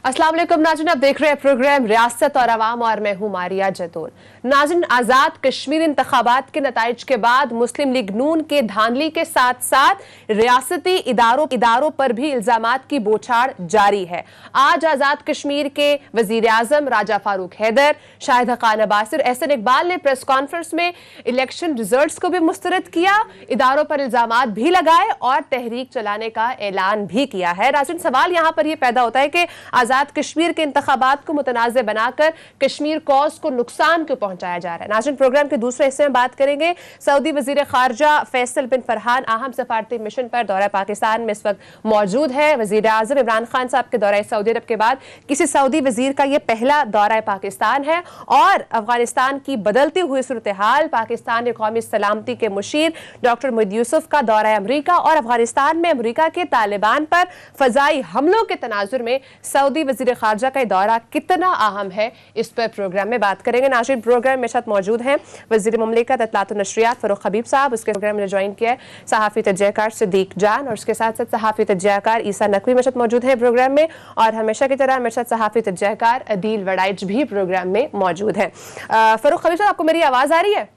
अस्सलाम वालेकुम नाज़रीन, आप देख रहे हैं प्रोग्राम रियासत और अवाम और मैं हूं मारिया जैतून। नाज़रीन, आज़ाद कश्मीर इंतखाबात के नताइज के बाद मुस्लिम लीग नून के धांधली के साथ साथ रियासती इदारों पर भी इल्जामात की बौछार जारी है। आज आज़ाद कश्मीर के वजीर आज़म राजा फारूक हैदर, शाहिद हक़ान अब्बासी और एहसन इकबाल ने प्रेस कॉन्फ्रेंस में इलेक्शन रिजल्ट्स को भी मुस्तरद किया, इदारों पर इल्जामात भी लगाए और तहरीक चलाने का ऐलान भी किया है। नाज़रीन, सवाल यहाँ पर यह पैदा होता है कि आज़ाद कश्मीर के इंतखाबात को मुतनाज़ बनाकर कश्मीर कॉज को नुकसान क्यों पहुंचाया जा रहा है। नाज़रीन, प्रोग्राम के दूसरे हिस्से में बात करेंगे सऊदी वज़ीर ख़ारजा फैसल बिन फरहान अहम सफारती मिशन पर दौरा पाकिस्तान में इस वक्त मौजूद है। वज़ीर आज़म इमरान खान साहब के दौरा सऊदी अरब के बाद किसी सऊदी वज़ीर का यह पहला दौरा पाकिस्तान है और अफगानिस्तान की बदलती हुई सूरत हाल, पाकिस्तान कौमी सलामती के मुशीर डॉक्टर मुईद यूसुफ का दौरा अमरीका और अफगानिस्तान में अमरीका के तालिबान पर फ़ज़ाई हमलों के तनाजुर में सऊदी वज़ीर ख़ारजा का दौरा कितना अहम है, इस पर प्रोग्राम में बात करेंगे। नाज़रीन, प्रोग्राम में साथ मौजूद हैं वज़ीर मुमलिकत इत्तलात व नशरियात फ़ारूक हबीब साहब, उसके प्रोग्राम में ज्वाइन किया है सहाफ़ी तजज़ियाकार सिद्दीक जान और उसके साथ साथ सहाफ़ी तजज़ियाकार ईसा नकवी मेरे साथ मौजूद है प्रोग्राम में, और हमेशा की तरह मेरे साथ सहाफ़ी तजज़ियाकार अदील वड़ाइच भी प्रोग्राम में मौजूद है। फ़ारूक हबीब साहब, आपको मेरी आवाज़ आ रही है?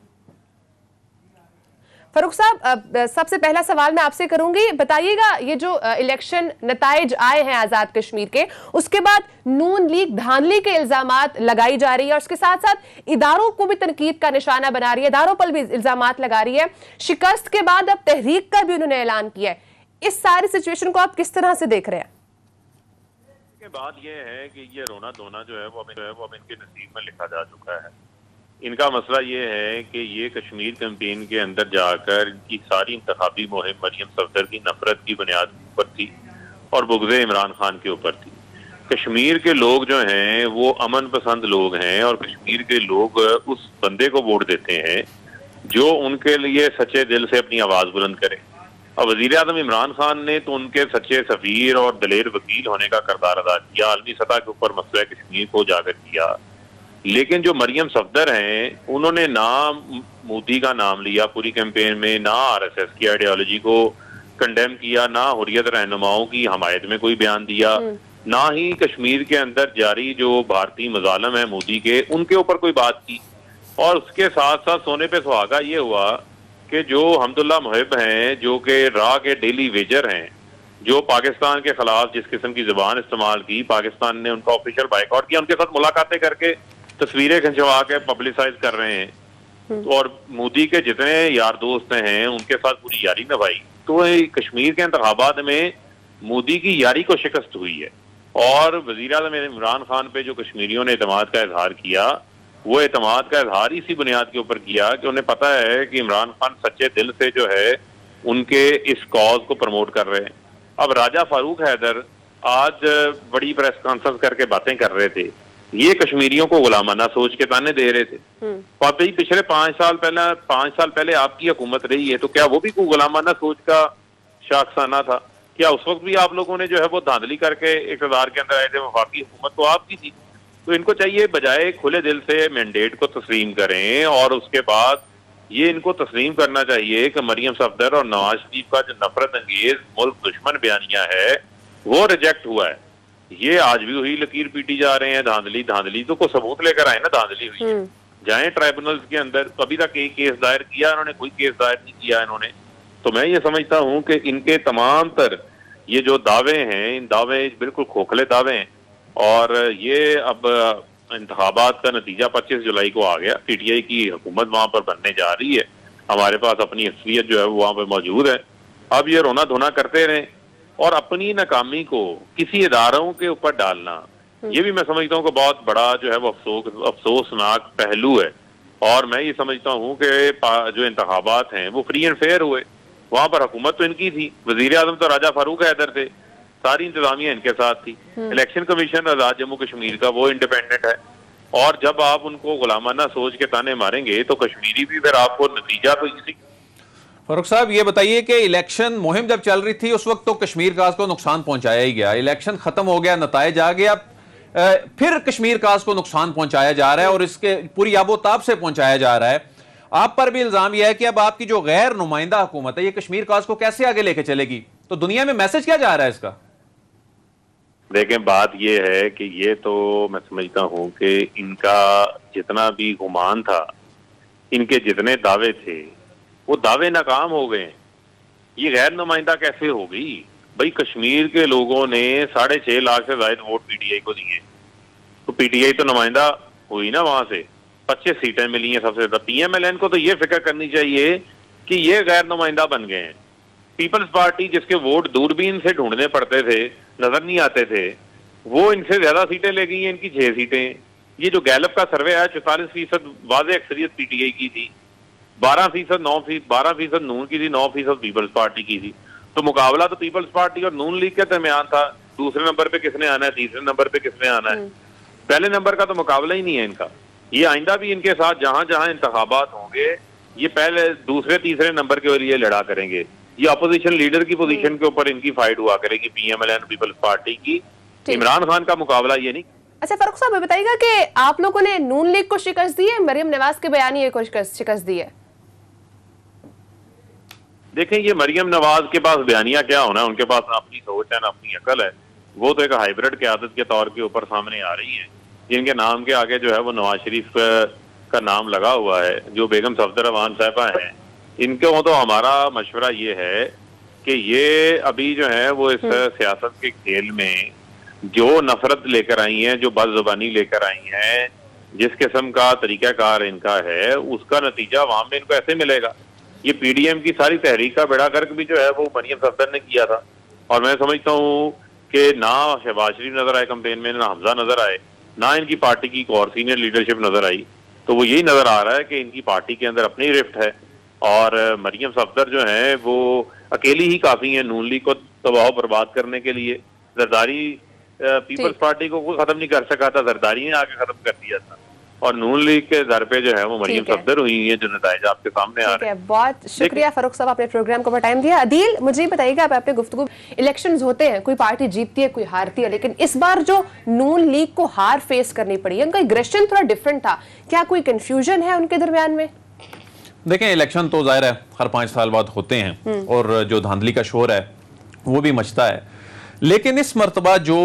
फारूक साहब, सबसे पहला सवाल मैं आपसे करूंगी, बताइएगा ये जो इलेक्शन नताइज आए हैं आज़ाद कश्मीर के, उसके बाद नून लीग धांधली के इल्जामात लगाई जा रही है और उसके साथ साथ इदारों को भी तनकीद का निशाना बना रही है, इदारों पर भी इल्जामात लगा रही है। शिकस्त के बाद अब तहरीक का भी उन्होंने ऐलान किया है। इस सारी सिचुएशन को आप किस तरह से देख रहे हैं? बात यह है कि ये रोना धोना जो है वो अब इनके नसीब में लिखा जा चुका है। इनका मसला ये है कि ये कश्मीर कैंपेन के अंदर जाकर इनकी सारी इंतखाबी मुहिम मरियम सफदर की नफरत की बुनियाद के ऊपर थी और बुग़्ज़े इमरान खान के ऊपर थी। कश्मीर के लोग जो हैं वो अमन पसंद लोग हैं और कश्मीर के लोग उस बंदे को वोट देते हैं जो उनके लिए सच्चे दिल से अपनी आवाज़ बुलंद करे। अब वज़ीर आज़म इमरान खान ने तो उनके सच्चे सफ़ीर और दलेर वकील होने का किरदार अदा किया, आलमी सतह के ऊपर मसला कश्मीर को उजागर किया, लेकिन जो मरियम सफदर हैं उन्होंने ना मोदी का नाम लिया पूरी कैंपेन में, ना आरएसएस की आइडियोलॉजी को कंडेम किया, ना हुर्रियत रहनुमाओं की हमायत में कोई बयान दिया, ना ही कश्मीर के अंदर जारी जो भारतीय मजालम है मोदी के उनके ऊपर कोई बात की। और उसके साथ साथ सोने पे सुहागा ये हुआ कि जो हमदुल्ला मुहिब हैं, जो कि राह के डेली वेजर हैं, जो पाकिस्तान के खिलाफ जिस किस्म की जुबान इस्तेमाल की, पाकिस्तान ने उनका ऑफिशियल बाइकआउट किया, उनके साथ मुलाकातें करके तस्वीरें खिंचवा के पब्लिसाइज कर रहे हैं और मोदी के जितने यार दोस्त हैं उनके साथ पूरी यारी निभाई। तो कश्मीर के इंतखाबात में मोदी की यारी को शिकस्त हुई है और वज़ीर आज़म इमरान खान पे जो कश्मीरियों ने एतमाद का इजहार किया, वो एतमाद का इजहार इसी बुनियाद के ऊपर किया कि उन्हें पता है कि इमरान खान सच्चे दिल से जो है उनके इस कॉज को प्रमोट कर रहे हैं। अब राजा फारूक हैदर आज बड़ी प्रेस कॉन्फ्रेंस करके बातें कर रहे थे, ये कश्मीरियों को गुलामाना सोच के ताने दे रहे थे। और पिछले 5 साल पहले आपकी हुकूमत रही है, तो क्या वो भी कोई गुलामाना सोच का शाखसाना था? क्या उस वक्त भी आप लोगों ने जो है वो धांधली करके इक़्तिदार के अंदर आए थे? वफाकी हुकूमत तो आपकी थी। तो इनको चाहिए बजाय खुले दिल से मैंडेट को तस्लीम करें और उसके बाद ये इनको तस्लीम करना चाहिए कि मरियम सफदर और नवाज शरीफ का जो नफरत अंगेज मुल्क दुश्मन बयानिया है वो रिजेक्ट हुआ है। ये आज भी वही लकीर पीटी जा रहे हैं, धांधली तो को सबूत लेकर आए ना, धांधली हुई है। जाए ट्राइब्यूनल्स के अंदर, कभी तक एक केस दायर किया इन्होंने? कोई केस दायर नहीं किया इन्होंने। तो मैं ये समझता हूँ कि इनके तमाम तर ये जो दावे हैं, इन दावे बिल्कुल खोखले दावे हैं और ये अब इंतखाबात का नतीजा 25 जुलाई को आ गया। पीटीआई की हुकूमत वहां पर बनने जा रही है, हमारे पास अपनी अक्सरियत जो है वो वहां पर मौजूद है। अब ये रोना धोना करते रहें और अपनी नाकामी को किसी इदारों के ऊपर डालना, ये भी मैं समझता हूँ कि बहुत बड़ा जो है वो अफसोसनाक पहलू है। और मैं ये समझता हूँ कि जो इंतखाबात हैं वो फ्री एंड फेयर हुए, वहां पर हुकूमत तो इनकी थी, वजीर आजम तो राजा फारूक हैदर थे, सारी इंतजामिया इनके साथ थी, इलेक्शन कमीशन आजाद जम्मू कश्मीर का वो इंडिपेंडेंट है। और जब आप उनको गुलामाना सोच के ताने मारेंगे तो कश्मीरी भी फिर आपको नतीजा तो इसी। फारूक साहब, ये बताइए कि इलेक्शन मुहिम जब चल रही थी उस वक्त तो कश्मीर काज को नुकसान पहुंचाया ही गया, इलेक्शन खत्म हो गया, नताइज आ गया, फिर कश्मीर काज को नुकसान पहुंचाया जा रहा है और इसके पूरी आबोताब से पहुंचाया जा रहा है। आप पर भी इल्जाम यह है कि अब आपकी जो गैर नुमाइंदा हुकूमत है ये कश्मीर काज को कैसे आगे लेके चलेगी? तो दुनिया में मैसेज क्या जा रहा है इसका? دیکھیں بات یہ ہے کہ یہ تو میں سمجھتا ہوں کہ ان کا جتنا بھی گمان تھا، ان کے جتنے دعوے تھے، وہ دعوے ناکام ہو گئے. یہ غیر نمائندہ کیسے ہو گئی؟ بھائی کشمیر کے لوگوں نے 6.5 لاکھ سے زائد ووٹ پی ٹی آئی کو دیے، تو پی ٹی آئی تو نمائندہ ہوئی نا وہاں سے. 25 سیٹیں ملی ہیں سب سے زیادہ. پی ایم ایل این کو تو یہ فکر کرنی چاہیے کہ یہ غیر نمائندہ بن گئے ہیں. پیپلز پارٹی جس کے ووٹ دوربین سے ڈھونڈنے پڑتے تھے، نظر نہیں آتے تھے، وہ ان سے زیادہ سیٹیں لے گئی ہیں. ان کی 6 سیٹیں. یہ جو گیلپ کا سروے ہے 44% واضح اکثریت پی ٹی آئی کی تھی، 12% نون کی تھی، 9% پیپلز پارٹی کی تھی. تو مقابلہ تو پیپلز پارٹی اور نون لیگ کے درمیان تھا. دوسرے نمبر پہ کس نے آنا ہے، تیسرے نمبر پہ کس نے آنا ہے. پہلے نمبر کا تو مقابلہ ہی نہیں ہے ان کا. یہ آئندہ بھی ان کے ساتھ جہاں جہاں انتخابات ہوں گے، یہ پہلے دوسرے تیسرے نمبر کے لیے لڑا کریں گے. یہ اپوزیشن لیڈر کی پوزیشن کے اوپر ان کی فائٹ ہوا کرے گی، پی ایم ایل این پیپلز پارٹی کی. عمران خان کا مقابلہ یہ نہیں. اچھا فاروق صاحب بتائیے گا کہ آپ لوگوں نے نون لیگ کو شکست دی ہے، مریم نواز کے بیانیے کو شکست دی ہے؟ دیکھیں یہ مریم نواز کے پاس بیانیہ کیا ہونا ہے، ان کے پاس نہ اپنی سوچ ہے نہ اپنی عقل ہے. وہ تو ایک ہائیبرڈ قیادت کے طور کے اوپر سامنے آ رہی ہیں، جن کے نام کے آگے جو ہے وہ نواز شریف کا نام لگا ہوا ہے، جو بیگم صفدر امان صاحبہ ہیں. ان کو تو ہمارا مشورہ یہ ہے کہ یہ ابھی جو ہے وہ اس سیاست کے کھیل میں جو نفرت لے کر آئی ہیں، جو بد زبانی لے کر آئی ہیں، جس قسم کا طریقہ کار ان کا ہے، اس کا نتیجہ وہاں میں ان کو ایسے ملے گا. یہ پی ڈی ایم کی ساری تحریک کا بیڑا گرک بھی جو ہے وہ مریم صفدر نے کیا تھا. اور میں سمجھتا ہوں کہ نہ شہباز شریف نظر آئے کمپین میں، نہ حمزہ نظر آئے، نہ ان کی پارٹی کی اور سینئر لیڈرشپ نظر آئی. تو وہ یہی نظر آ رہا ہے کہ ان کی پارٹی کے اندر اپنی رفٹ ہے، اور مریم صفدر جو ہیں وہ اکیلی ہی کافی ہیں نون لیگ کو تباہ و برباد کرنے کے لیے. زرداری پیپلز پارٹی کو کوئی ختم نہیں کر سکا تھا، زرداری نے آ کے ختم کر دیا تھا، اور نون لیگ کے در پہ جو ہے وہ مریم صفدر ہوئی ہیں، جو نتائج آپ کے سامنے آ رہے ہیں. بہت شکریہ فاروق صاحب، آپ نے پروگرام کو ٹائم دیا. عدیل مجھے یہ بتائیے گا، آپ اپنے گفتگو، الیکشنز ہوتے ہیں، کوئی پارٹی جیتتی ہے کوئی ہارتی ہے، لیکن اس بار جو نون لیگ کو ہار فیس کرنی پڑی ہے، ان کا اگریشن تھوڑا ڈفرنٹ تھا. کیا کوئی کنفیوژن ہے ان کے درمیان میں؟ دیکھیں الیکشن تو ظاہر ہے ہر 5 سال بعد ہوتے ہیں، اور جو دھاندلی کا شور ہے وہ بھی مچتا ہے. لیکن اس مرتبہ جو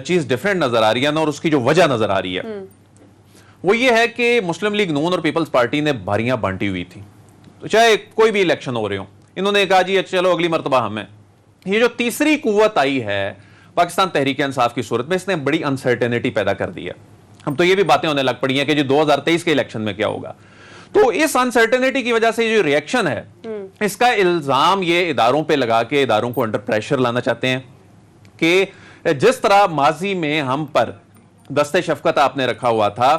چیز ڈیفرنٹ نظر آ رہی ہے نا، اور اس کی جو وجہ نظر آ رہی ہے وہ یہ ہے کہ مسلم لیگ نون اور پیپلز پارٹی نے باریاں بانٹی ہوئی تھی. تو چاہے کوئی بھی الیکشن ہو رہے ہوں، انہوں نے کہا جی چلو اگلی مرتبہ ہمیں. یہ جو تیسری قوت آئی ہے پاکستان تحریک انصاف کی صورت میں، اس نے بڑی انسرٹینٹی پیدا کر دی ہے. ہم تو یہ بھی باتیں ہونے لگ پڑی ہیں کہ جو 2023 کے الیکشن میں کیا ہوگا. تو اس انسرٹینٹی کی وجہ سے جو ریئیکشن ہے، اس کا الزام یہ اداروں پہ لگا کے اداروں کو انڈر پریشر لانا چاہتے ہیں کہ جس طرح ماضی میں ہم پر دستے شفقت آپ نے رکھا ہوا تھا،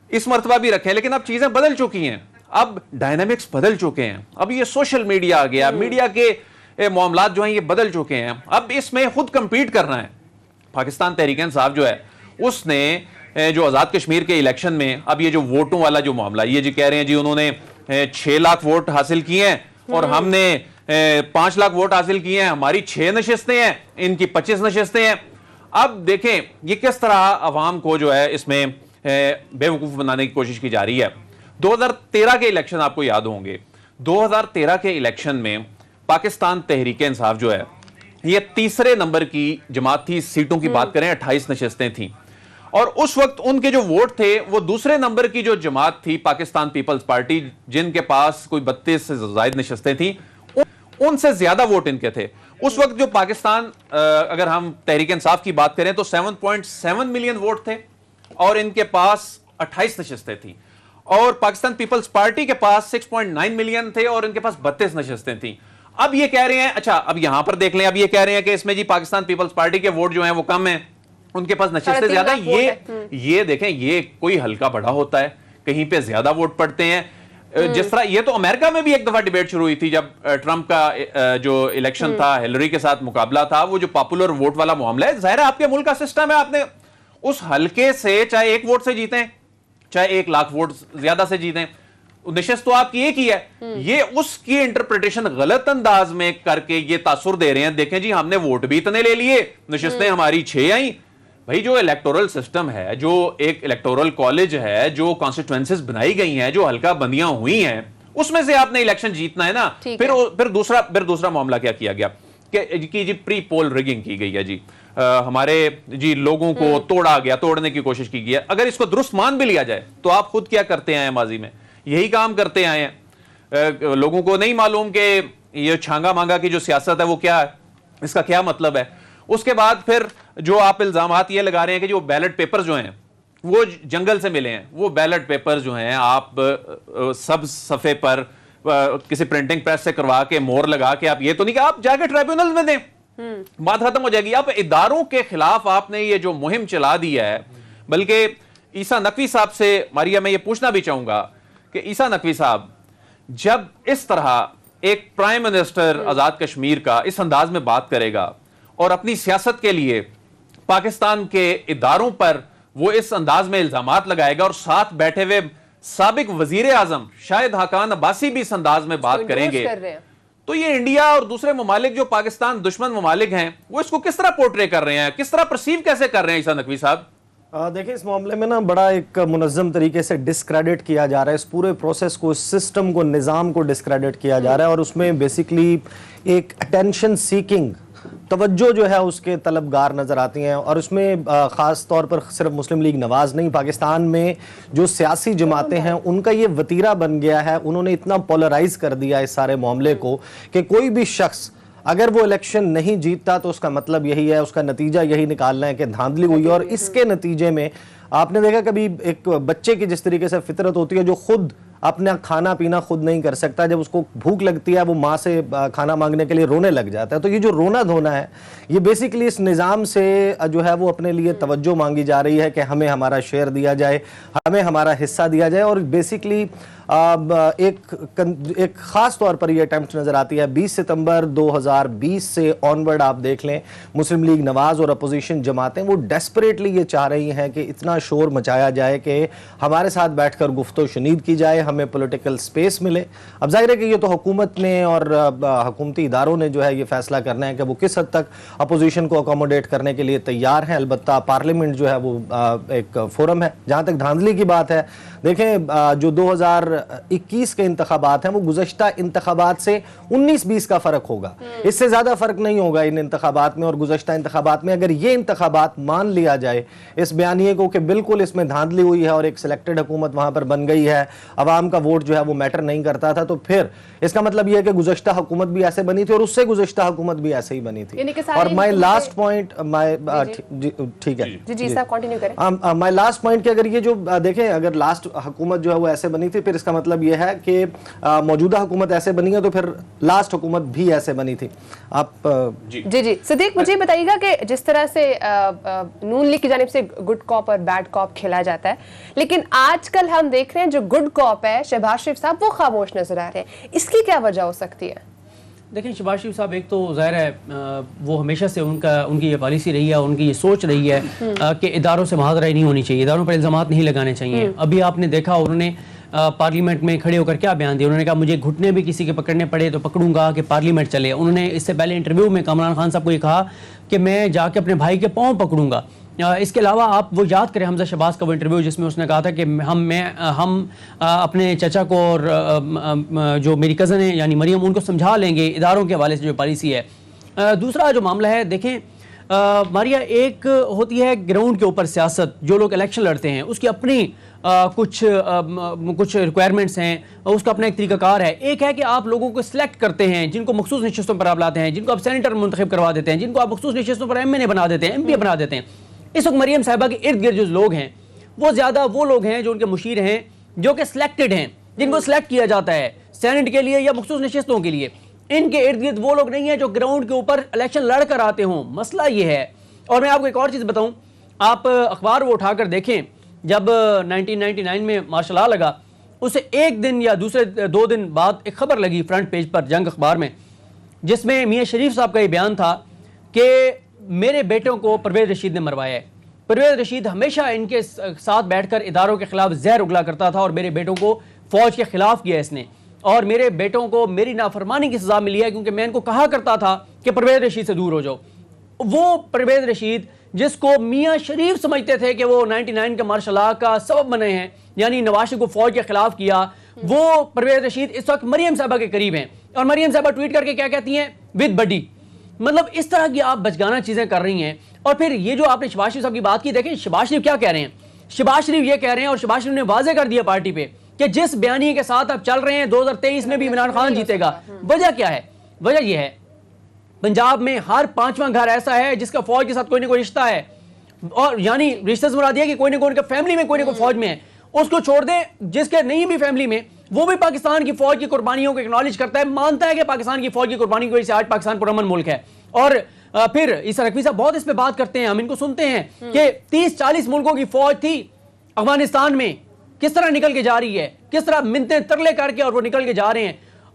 اس مرتبہ بھی رکھیں. لیکن اب چیزیں بدل چکی ہیں، اب ڈائنامکس بدل چکے ہیں. اب یہ سوشل میڈیا آ گیا، میڈیا کے معاملات جو ہیں یہ بدل چکے ہیں. اب اس میں خود کمپیٹ کرنا ہے. پاکستان تحریک انصاف جو ہے اس نے جو آزاد کشمیر کے الیکشن میں اب یہ جو ووٹوں والا جو معاملہ، یہ جی کہہ رہے ہیں جی انہوں نے 6 لاکھ ووٹ حاصل کیے ہیں اور ہم نے 5 لاکھ ووٹ حاصل کیے ہیں، ہماری 6 نشستیں ہیں، ان کی 25 نشستیں ہیں. اب دیکھیں یہ کس طرح عوام کو جو ہے اس میں بے وقوف بنانے کی کوشش کی جا رہی ہے. 2013 کے الیکشن آپ کو یاد ہوں گے. 2013 کے الیکشن میں پاکستان تحریک انصاف جو ہے یہ تیسرے نمبر کی جماعت تھی. سیٹوں کی بات کریں 28 نشستیں تھیں، اور اس وقت ان کے جو ووٹ تھے وہ دوسرے نمبر کی جو جماعت تھی پاکستان پیپلز پارٹی، جن کے پاس کوئی 32 سے زائد نشستیں تھیں، ان سے زیادہ ووٹ ان کے تھے. اس وقت جو پاکستان اگر ہم تحریک انصاف کی بات کریں تو 7.7 ملین ووٹ تھے اور ان کے پاس 28 نشستیں تھیں. اور پاکستان پیپلز پارٹی کے پاس 6.9 ملین تھے اور ان کے پاس 32 نشستیں تھیں. اب یہ کہہ رہے ہیں، اچھا اب یہاں پر دیکھ لیں، اب یہ کہہ رہے ہیں کہ اس میں جی پاکستان پیپلز پارٹی کے ووٹ جو ہیں وہ کم ہیں، ان کے پاس نشستیں زیادہ ہیں. یہ دیکھیں یہ کوئی ہلکا بڑا ہوتا ہے، کہیں پہ زیادہ ووٹ پڑتے ہیں. جس طرح یہ تو امریکہ میں بھی ایک دفعہ ڈیبیٹ شروع ہوئی تھی جب ٹرمپ کا جو الیکشن تھا، ہیلری کے ساتھ مقابلہ تھا، وہ جو پاپولر ووٹ والا معاملہ ہے. ظاہر ہے آپ کے ملک کا سسٹم ہے، آپ نے اس حلقے سے چاہے 1 ووٹ سے جیتیں چاہے 1 لاکھ ووٹ زیادہ سے جیتیں، نشست تو آپ کی ایک ہی ہے. یہ اس کی انٹرپریٹیشن غلط انداز میں کر کے یہ تاثر دے رہے ہیں، دیکھیں جی ہم نے ووٹ بھی اتنے لے لیے، نشستیں ہماری 6 آئیں. بھائی جو الیکٹورل سسٹم ہے، جو ایک الیکٹورل کالج ہے، جو کانسٹیٹوئنسیز بنائی گئی ہیں، جو حلقہ بندیاں ہوئی ہیں، اس میں سے آپ نے الیکشن جیتنا ہے نا. پھر دوسرا معاملہ کیا کیا گیا کہ جی پری پول ریگنگ کی گئی ہے. جی ہمارے جی لوگوں کو توڑا گیا, توڑنے کی کوشش کی گئی. اگر اس کو درست مان بھی لیا جائے تو آپ خود کیا کرتے آئے ہیں ماضی میں, یہی کام کرتے آئے ہیں. لوگوں کو نہیں معلوم کہ یہ چھانگا مانگا کی جو سیاست ہے وہ کیا ہے, اس کا کیا مطلب ہے. اس کے بعد پھر جو آپ الزامات یہ لگا رہے ہیں کہ جو بیلٹ پیپر جو ہیں وہ جنگل سے ملے ہیں, وہ بیلٹ پیپر جو ہیں آپ سب صفحے پر کسی پرنٹنگ پریس سے کروا کے مور لگا کے, آپ یہ تو نہیں کہ آپ جا کے ٹرائبیونل میں دیں, بات ختم ہو جائے گی. اب اداروں کے خلاف آپ نے یہ جو مہم چلا دی ہے, بلکہ عیسیٰ نقوی صاحب سے ماریا میں یہ پوچھنا بھی چاہوں گا کہ عیسیٰ نقوی صاحب جب اس طرح ایک پرائم منسٹر آزاد کشمیر کا اس انداز میں بات کرے گا اور اپنی سیاست کے لیے پاکستان کے اداروں پر وہ اس انداز میں الزامات لگائے گا, اور ساتھ بیٹھے ہوئے سابق وزیر اعظم شاہد حقان عباسی بھی اس انداز میں بات کریں گے, تو یہ انڈیا اور دوسرے ممالک جو پاکستان دشمن ممالک ہیں وہ اس کو کس طرح پورٹرے کر رہے ہیں, کس طرح پرسیو کیسے کر رہے ہیں عیسیٰ نقوی صاحب؟ دیکھیں اس معاملے میں نا بڑا ایک منظم طریقے سے ڈسکریڈٹ کیا جا رہا ہے, اس پورے پروسیس کو, اس سسٹم کو, نظام کو ڈسکریڈٹ کیا جا رہا ہے, اور اس میں بیسیکلی ایک اٹینشن سیکنگ توجہ جو ہے اس کے طلبگار نظر آتی ہیں. اور اس میں خاص طور پر صرف مسلم لیگ نواز نہیں, پاکستان میں جو سیاسی جماعتیں ہیں ان کا یہ وتیرہ بن گیا ہے. انہوں نے اتنا پولرائز کر دیا اس سارے معاملے کو کہ کوئی بھی شخص اگر وہ الیکشن نہیں جیتتا تو اس کا مطلب یہی ہے, اس کا نتیجہ یہی نکالنا ہے کہ دھاندلی ہوئی ہے. اور اس کے نتیجے میں آپ نے دیکھا کبھی ایک بچے کی جس طریقے سے فطرت ہوتی ہے جو خود اپنا کھانا پینا خود نہیں کر سکتا, جب اس کو بھوک لگتی ہے وہ ماں سے کھانا مانگنے کے لیے رونے لگ جاتا ہے. تو یہ جو رونا دھونا ہے یہ بیسیکلی اس نظام سے جو ہے وہ اپنے لیے توجہ مانگی جا رہی ہے کہ ہمیں ہمارا شیئر دیا جائے, ہمیں ہمارا حصہ دیا جائے. اور بیسیکلی ایک خاص طور پر یہ اٹیمپٹ نظر آتی ہے 20 ستمبر 2020 سے آنورڈ. آپ دیکھ لیں مسلم لیگ نواز اور اپوزیشن جماعتیں وہ ڈیسپریٹلی یہ چاہ رہی ہیں کہ اتنا شور مچایا جائے کہ ہمارے ساتھ بیٹھ کر گفت و شنید کی جائے, ہمیں پولیٹیکل سپیس ملے. اب ظاہر ہے کہ یہ تو حکومت نے اور حکومتی اداروں نے جو ہے یہ فیصلہ کرنا ہے کہ وہ کس حد تک اپوزیشن کو اکوموڈیٹ کرنے کے لیے تیار ہیں. البتہ پارلیمنٹ جو ہے وہ ایک فورم ہے. جہاں تک دھاندلی کی بات ہے, دیکھیں جو 2021 کے انتخابات ہیں وہ گزشتہ انتخابات سے 19-20 کا فرق ہوگا, اس سے زیادہ فرق نہیں ہوگا ان انتخابات میں اور گزشتہ انتخابات میں. اگر یہ انتخابات مان لیا جائے اس بیانیے کو کہ بالکل اس میں دھاندلی ہوئی ہے اور ایک سلیکٹڈ حکومت وہاں پر بن گئی ہے, عوام کا ووٹ جو ہے وہ میٹر نہیں کرتا تھا, تو پھر اس کا مطلب یہ ہے کہ گزشتہ حکومت بھی ایسے بنی تھی اور اس سے گزشتہ حکومت بھی ایسے ہی بنی تھی. اور مائی لاسٹ پوائنٹ, ٹھیک ہے, مائی لاسٹ پوائنٹ کہ اگر یہ جو دیکھیں اگر لاسٹ حکومت جو ہے وہ ایسے بنی تھی, پھر اس کا مطلب یہ ہے کہ موجودہ حکومت ایسے بنی ہے تو پھر لاسٹ حکومت بھی ایسے بنی تھی. آپ جی صدیق مجھے بتائیے گا کہ جس طرح سے نون لیگ کی جانب سے گڈ کاپ اور بیڈ کاپ کھیلا جاتا ہے, لیکن آج کل ہم دیکھ رہے ہیں جو گڈ کاپ ہے شہباز شریف صاحب وہ خاموش نظر آ رہے ہیں, اس کی کیا وجہ ہو سکتی ہے؟ دیکھیں شہباز شریف صاحب ایک تو ظاہر ہے وہ ہمیشہ سے ان کی یہ پالیسی رہی ہے, ان کی یہ سوچ رہی ہے کہ اداروں سے معاذرہ نہیں ہونی چاہیے, اداروں پر الزامات نہیں لگانے چاہیے. ابھی آپ نے دیکھا انہوں نے پارلیمنٹ میں کھڑے ہو کر کیا بیان دیا, انہوں نے کہا مجھے گھٹنے بھی کسی کے پکڑنے پڑے تو پکڑوں گا کہ پارلیمنٹ چلے. انہوں نے اس سے پہلے انٹرویو میں کامران خان صاحب کو یہ کہا کہ میں جا کے اپنے بھائی کے پاؤں پکڑوں گا. اس کے علاوہ آپ وہ یاد کریں حمزہ شہباز کا وہ انٹرویو جس میں اس نے کہا تھا کہ ہم اپنے چچا کو اور جو میری کزن ہے یعنی مریم ان کو سمجھا لیں گے اداروں کے حوالے سے جو پالیسی ہے. دوسرا جو معاملہ ہے دیکھیں ماریا, ایک ہوتی ہے گراؤنڈ کے اوپر سیاست, جو لوگ الیکشن لڑتے ہیں اس کی اپنی کچھ ریکوائرمنٹس ہیں, اس کا اپنا ایک طریقہ کار ہے. ایک ہے کہ آپ لوگوں کو سلیکٹ کرتے ہیں جن کو مخصوص نشستوں پر آپ لاتے ہیں, جن کو آپ سینیٹر منتخب کروا دیتے ہیں, جن کو آپ مخصوص نشستوں پر ایم این اے بنا دیتے ہیں, ایم پی بنا دیتے ہیں. اس وقت مریم صاحبہ کے ارد گرد جو لوگ ہیں وہ زیادہ وہ لوگ ہیں جو ان کے مشیر ہیں جو کہ سلیکٹڈ ہیں, جن کو سلیکٹ کیا جاتا ہے سینٹ کے لیے یا مخصوص نشستوں کے لیے. ان کے ارد گرد وہ لوگ نہیں ہیں جو گراؤنڈ کے اوپر الیکشن لڑ کر آتے ہوں. مسئلہ یہ ہے. اور میں آپ کو ایک اور چیز بتاؤں, آپ اخبار وہ اٹھا کر دیکھیں, جب 1999 میں مارشل لا لگا اس سے ایک دن یا دوسرے 2 دن بعد ایک خبر لگی فرنٹ پیج پر جنگ اخبار میں, جس میں میاں شریف صاحب کا یہ بیان تھا کہ میرے بیٹوں کو پرویز رشید نے مروایا ہے. پرویز رشید ہمیشہ ان کے ساتھ بیٹھ کر اداروں کے خلاف زہر اگلا کرتا تھا اور میرے بیٹوں کو فوج کے خلاف کیا اس نے, اور میرے بیٹوں کو میری نافرمانی کی سزا ملی ہے کیونکہ میں ان کو کہا کرتا تھا کہ پرویز رشید سے دور ہو جاؤ. وہ پرویز رشید جس کو میاں شریف سمجھتے تھے کہ وہ 99 کے مارشل لا کا سبب بنے ہیں, یعنی نواز شریف کو فوج کے خلاف کیا, وہ پرویز رشید اس وقت مریم صاحبہ کے قریب ہیں. اور مریم صاحبہ ٹویٹ کر کے کیا کہتی ہیں, ود بڈی مطلب اس طرح کی آپ بچگانہ چیزیں کر رہی ہیں. اور پھر یہ جو آپ نے شہباز شریف صاحب کی بات کی, دیکھیں شہباز شریف کیا کہہ رہے ہیں. شہباز شریف یہ کہہ رہے ہیں, اور شہباز شریف نے واضح کر دیا پارٹی پہ کہ جس بیانیے کے ساتھ آپ چل رہے ہیں 2023 میں بھی عمران خان جیتے گا. وجہ کیا ہے؟ وجہ یہ ہے پنجاب میں ہر 5واں گھر ایسا ہے جس کا فوج کے ساتھ کوئی نہ کوئی رشتہ ہے, اور یعنی رشتہ سے مراد یہ کہ کوئی نہ کوئی ان کا فیملی میں کوئی نہ کوئی فوج میں ہے. اس کو چھوڑ دیں جس کے نہیں بھی فیملی میں, وہ بھی پاکستان کی فوج کی قربانیوں کو اکنالج کرتا ہے, مانتا ہے کہ پاکستان کی فوج کی قربانی کی وجہ سے آج پاکستان پرامن ملک ہے. اور پھر عیسیٰ رقوی صاحب بہت اس پہ بات کرتے ہیں, ہم ان کو سنتے ہیں کہ 30-40 ملکوں کی فوج تھی افغانستان میں, کس طرح نکل کے جا رہی ہے, کس طرح منتیں ترلے کر کے اور وہ نکل کے جا رہے ہیں.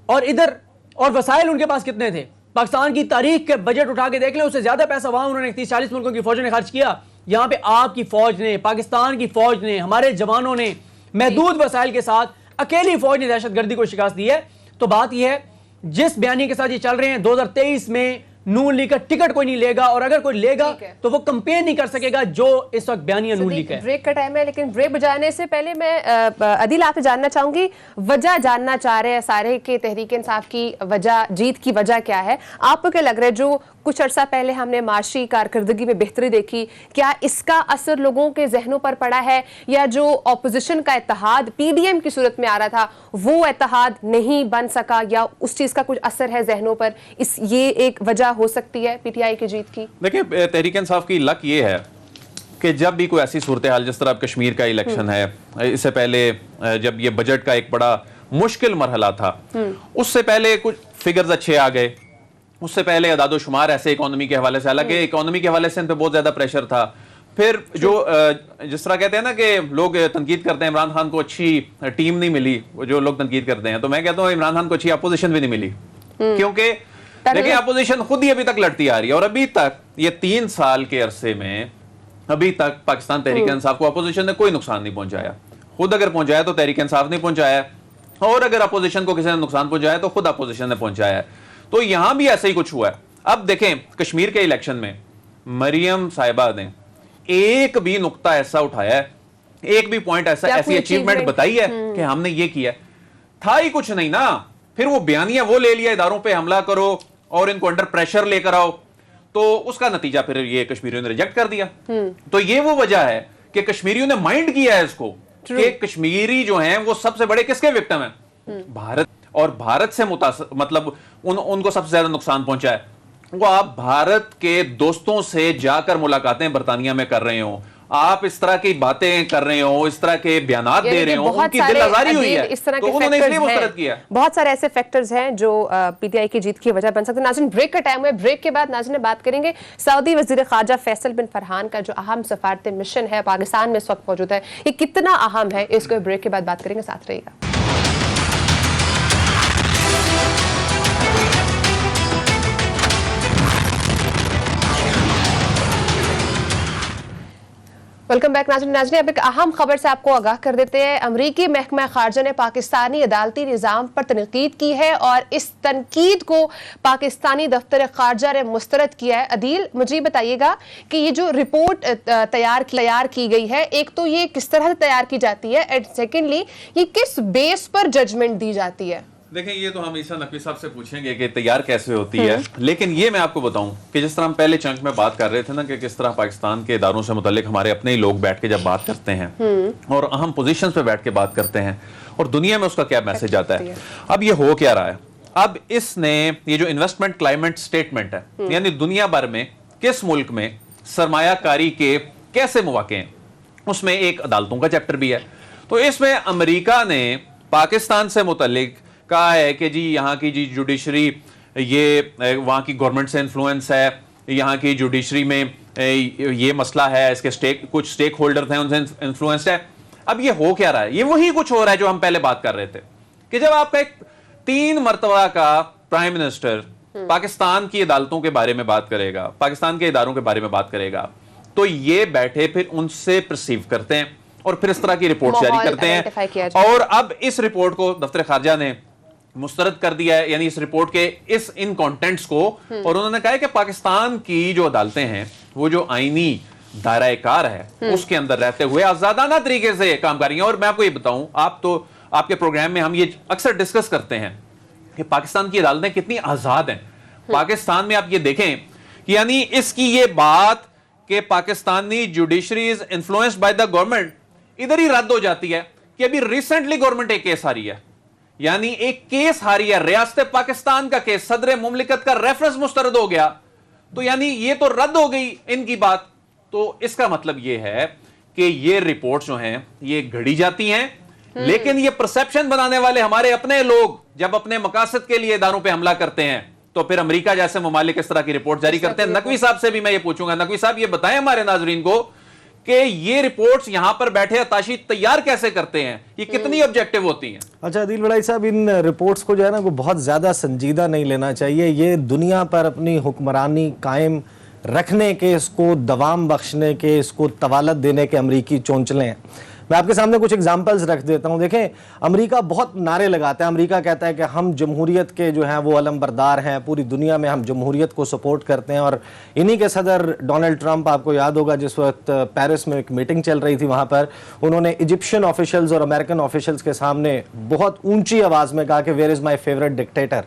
اور ادھر اور وسائل ان کے پاس کتنے تھے, پاکستان کی تاریخ کے بجٹ اٹھا کے دیکھ لیں, اس سے زیادہ پیسہ وہاں انہوں نے 30-40 ملکوں کی فوجوں نے خرچ کیا. یہاں پہ آپ کی فوج نے, پاکستان کی فوج نے, ہمارے جوانوں نے محدود وسائل کے ساتھ اکیلی فوج نے دہشت گردی کو شکست دی ہے. تو بات یہ ہے جس بیانی کے ساتھ یہ چل رہے ہیں 2023 میں نون لیگ کا ٹکٹ کوئی نہیں لے گا, اور اگر کوئی لے گا تو وہ کمپین نہیں کر سکے گا جو اس وقت بیانیہ نون لیگ ہے. بریک کا ٹائم ہے, لیکن بریک بجانے سے پہلے میں عدیل آپ سے جاننا چاہوں گی, وجہ جاننا چاہ رہے ہیں سارے کہ تحریک انصاف کی وجہ, جیت کی وجہ کیا ہے. آپ کو کیا لگ رہا ہے جو کچھ عرصہ پہلے ہم نے معاشی کارکردگی میں بہتری دیکھی, کیا اس کا اثر لوگوں کے ذہنوں پر پڑا ہے, یا جو اپوزیشن کا اتحاد پی ڈی ایم کی صورت میں آ رہا تھا وہ اتحاد نہیں بن سکا, یا اس چیز کا کچھ اثر ہے ذہنوں پر, یہ ایک وجہ ہو سکتی ہے پی ٹی آئی کی جیت کی؟ دیکھیں تحریک انصاف کی لک یہ ہے کہ جب بھی کوئی ایسی صورتحال, جس طرح کشمیر کا الیکشن ہے, اس سے پہلے جب یہ بجٹ کا ایک بڑا مشکل مرحلہ تھا, اس سے پہلے کچھ فگرز اچھے آ گئے, اس سے پہلے اعداد و شمار ایسے اکانومی کے حوالے سے, حالانکہ اکانومی کے حوالے سے ان پہ بہت زیادہ پریشر تھا. پھر جو جس طرح کہتے ہیں نا کہ لوگ تنقید کرتے ہیں عمران خان کو اچھی ٹیم نہیں ملی, جو لوگ تنقید کرتے ہیں, تو میں کہتا ہوں عمران خان کو اچھی اپوزیشن بھی نہیں ملی, کیونکہ دیکھیں اپوزیشن خود ہی ابھی تک لڑتی آ رہی ہے, اور ابھی تک یہ 3 سال کے عرصے میں ابھی تک پاکستان تحریک انصاف کو اپوزیشن نے کوئی نقصان نہیں پہنچایا. خود اگر پہنچایا تو تحریک انصاف نے پہنچایا, اور اگر اپوزیشن کو کسی نے نقصان پہنچایا تو خود اپوزیشن نے پہنچایا. تو یہاں بھی ایسا ہی کچھ ہوا ہے. اب دیکھیں کشمیر کے الیکشن میں مریم صاحبہ نے ایک بھی نقطہ ایسا اٹھایا ہے, ایک بھی پوائنٹ ایسا, ایسی اچیومنٹ بتائی ہے کہ ہم نے یہ کیا, تھا ہی کچھ نہیں نا. پھر وہ بیانیہ وہ لے لیا, اداروں پہ حملہ کرو اور ان کو انڈر پریشر لے کر آؤ, تو اس کا نتیجہ پھر یہ کشمیریوں نے ریجیکٹ کر دیا. تو یہ وہ وجہ ہے کہ کشمیریوں نے مائنڈ کیا ہے اس کو کہ کشمیری جو ہیں وہ سب سے بڑے کس کے وکٹم ہیں, بھارت, اور بھارت سے مطلب ان کو سب سے زیادہ نقصان پہنچا ہے. وہ آپ بھارت کے دوستوں سے جا کر ملاقاتیں برطانیہ میں کر رہے ہوں, آپ اس طرح کی باتیں کر رہے ہوں, اس طرح کے بیانات دے رہے ہوں, ان کی دل آزاری ہوئی ہے, تو انہوں نے اس لیے مسترد کیا. بہت سارے ایسے فیکٹرز ہیں جو پی ٹی آئی کی جیت کی وجہ بن سکتے ہیں. ناظرین بریک کا ٹائم ہے, بریک کے بعد ناظرین بات کریں گے سعودی وزیر خارجہ فیصل بن فرحان کا جو اہم سفارتی مشن ہے پاکستان میں اس وقت موجود ہے, یہ کتنا اہم ہے, اس کو بریک کے بعد بات کریں گے, ساتھ رہیے گا. ویلکم بیک ناظرین. اب ایک اہم خبر سے آپ کو آگاہ کر دیتے ہیں. امریکی محکمہ خارجہ نے پاکستانی عدالتی نظام پر تنقید کی ہے, اور اس تنقید کو پاکستانی دفتر خارجہ نے مسترد کیا ہے. عدیل مجھے بتائیے گا کہ یہ جو رپورٹ تیار کی گئی ہے, ایک تو یہ کس طرح سے تیار کی جاتی ہے, اینڈ سیکنڈلی یہ کس بیس پر ججمنٹ دی جاتی ہے؟ دیکھیں یہ تو ہم عیسیٰ نقوی صاحب سے پوچھیں گے کہ تیار کیسے ہوتی ہے, لیکن یہ میں آپ کو بتاؤں کہ جس طرح ہم پہلے چنک میں بات کر رہے تھے نا کہ کس طرح پاکستان کے اداروں سے متعلق ہمارے اپنے ہی لوگ بیٹھ کے جب بات کرتے ہیں اور اہم پوزیشنز پہ بیٹھ کے بات کرتے ہیں, اور دنیا میں اس کا کیا میسج آتا ہے. اب یہ ہو کیا رہا ہے, اب اس نے یہ جو انویسٹمنٹ کلائمیٹ سٹیٹمنٹ ہے, یعنی دنیا بھر میں کس ملک میں سرمایہ کاری کے کیسے مواقع ہیں, اس میں ایک عدالتوں کا چیپٹر بھی ہے. تو اس میں امریکہ نے پاکستان سے متعلق کہا ہے کہ جی یہاں کی جی جوڈیشری یہ وہاں کی گورنمنٹ سے انفلوئنس ہے, یہاں کی جوڈیشری میں یہ مسئلہ ہے, اس کے کچھ سٹیک ہولڈرز ہیں ان سے انفلوئنسڈ ہے. اب یہ ہو کیا رہا ہے, یہ وہی کچھ ہو رہا ہے جو ہم پہلے بات کر رہے تھے کہ جب آپ کا ایک 3 مرتبہ کا پرائم منسٹر پاکستان کی عدالتوں کے بارے میں بات کرے گا, پاکستان کے اداروں کے بارے میں بات کرے گا, تو یہ بیٹھے پھر ان سے پرسیو کرتے ہیں اور پھر اس طرح کی رپورٹ جاری کرتے ہیں. اور اب اس رپورٹ کو دفتر خارجہ نے مسترد کر دیا ہے, یعنی اس رپورٹ کے ان کانٹینٹس کو, اور انہوں نے کہا ہے کہ پاکستان کی جو عدالتیں ہیں وہ جو آئینی دائرہ کار ہے اس کے اندر رہتے ہوئے آزادانہ طریقے سے کام کر رہی ہیں. اور میں آپ کو یہ بتاؤں, آپ کے پروگرام میں ہم یہ اکثر ڈسکس کرتے ہیں کہ پاکستان کی عدالتیں کتنی آزاد ہیں. पाकिस्तान में आप ये देखें कि यानी इसकी ये बात कि Pakistani judiciary is influenced by the government इधर ही रद्द हो जाती है कि अभी रिसेंटली गवर्नमेंट एक केस हारी है, यानी एक केस हारी है, रियासत पाकिस्तान का केस, सदर मुमलिकत का रेफरेंस मुस्तरद हो गया, तो यानी ये तो रद्द हो गई इनकी बात। तो इसका मतलब ये है कि ये रिपोर्ट्स जो हैं ये घड़ी जाती हैं, लेकिन ये परसेप्शन बनाने वाले हमारे अपने लोग जब अपने मकासद के लिए इदारों पे हमला करते हैं तो फिर अमेरिका जैसे ममालिक इस तरह की रिपोर्ट जारी करते हैं। नकवी साहब से भी मैं ये पूछूंगा, नकवी साहब ये बताएं हमारे नाजरीन को कि ये रिपोर्ट्स यहां पर बैठे अताशी तैयार कैसे करते हैं, ये कितनी ऑब्जेक्टिव होती हैं? अच्छा आदिल बड़ाई साहब, इन रिपोर्ट्स को जो है ना वो बहुत ज़्यादा संजीदा नहीं लेना चाहिए। ये दुनिया पर अपनी हुक्मरानी कायम रखने के, इसको दवाम बख्शने के, इसको तवालत देने के अमरीकी चौंचले हैं। मैं आपके सामने कुछ एग्जाम्पल्स रख देता हूं। देखें, अमेरिका बहुत नारे लगाता है। अमेरिका कहता है कि हम जमहूरियत के जो हैं वो अलमबरदार हैं, पूरी दुनिया में हम जमहूरियत को सपोर्ट करते हैं। और इन्हीं के सदर डोनाल्ड ट्रंप, आपको याद होगा जिस वक्त पेरिस में एक मीटिंग चल रही थी, वहाँ पर उन्होंने इजिप्शियन ऑफिशियल्स और अमेरिकन ऑफिशियल्स के सामने बहुत ऊंची आवाज़ में कहा कि where is my favourite dictator.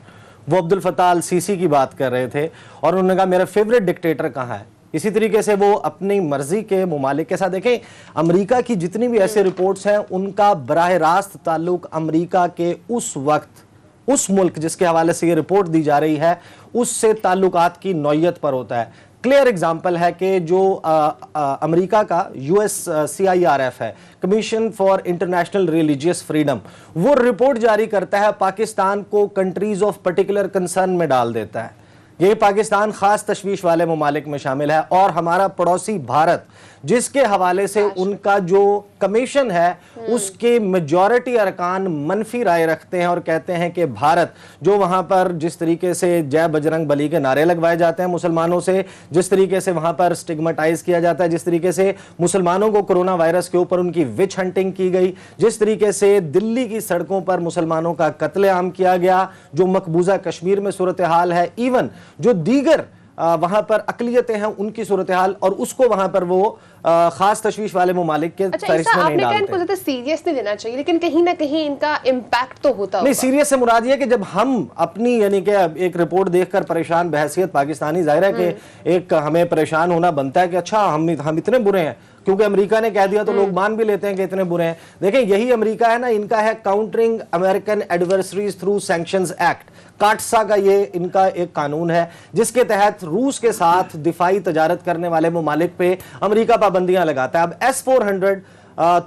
वो अब्दुल फताह अल सीसी की बात कर रहे थे और उन्होंने कहा मेरा फेवरेट डिक्टेटर कहाँ है। इसी तरीके से वो अपनी मर्जी के मुमालिक के साथ, देखें अमेरिका की जितनी भी ऐसे रिपोर्ट्स हैं उनका बराह रास्त ताल्लुक अमेरिका के उस वक्त उस मुल्क जिसके हवाले से ये रिपोर्ट दी जा रही है उससे ताल्लुकात की नौयत पर होता है। क्लियर एग्जाम्पल है कि जो अमेरिका का USCIRF है, commission for international religious freedom, वो रिपोर्ट जारी करता है, पाकिस्तान को कंट्रीज ऑफ पर्टिकुलर कंसर्न में डाल देता है। ये पाकिस्तान खास तशवीश वाले ममालिक में शामिल है। और हमारा पड़ोसी भारत, जिसके हवाले से उनका जो कमीशन है उसके मेजॉरिटी अरकान मनफी राय रखते हैं और कहते हैं कि भारत जो वहाँ पर जिस तरीके से जय बजरंग बली के नारे लगवाए जाते हैं मुसलमानों से, जिस तरीके से वहाँ पर स्टिग्मेटाइज किया जाता है, जिस तरीके से मुसलमानों को कोरोना वायरस के ऊपर उनकी विच हंटिंग की गई, जिस तरीके से दिल्ली की सड़कों पर मुसलमानों का कत्लेआम किया गया, जो मकबूजा कश्मीर में सूरत हाल है, इवन जो दीगर वहां पर अकलियतें हैं उनकी सूरत हाल, और उसको वहां पर वो खास तशवीश वाले ममालिक के फहरिस्त में नहीं डालते। इनको ज्यादा सीरियस नहीं लेना चाहिए, लेकिन कहीं ना कहीं इनका इम्पैक्ट तो होता नहीं, सीरियस से मुराद ये है कि जब हम अपनी यानी कि एक रिपोर्ट देखकर परेशान बहैसियत पाकिस्तानी, जाहिर है कि एक हमें परेशान होना बनता है कि अच्छा हम इतने बुरे हैं, क्योंकि अमेरिका ने कह दिया तो लोग मान भी लेते हैं कि इतने बुरे हैं। देखें यही अमेरिका है ना, इनका है countering American adversaries through sanctions act, काटसा का ये इनका एक कानून है जिसके तहत रूस के साथ दिफाई तजारत करने वाले ममालिक पे अमेरिका पाबंदियां लगाता है। अब S-400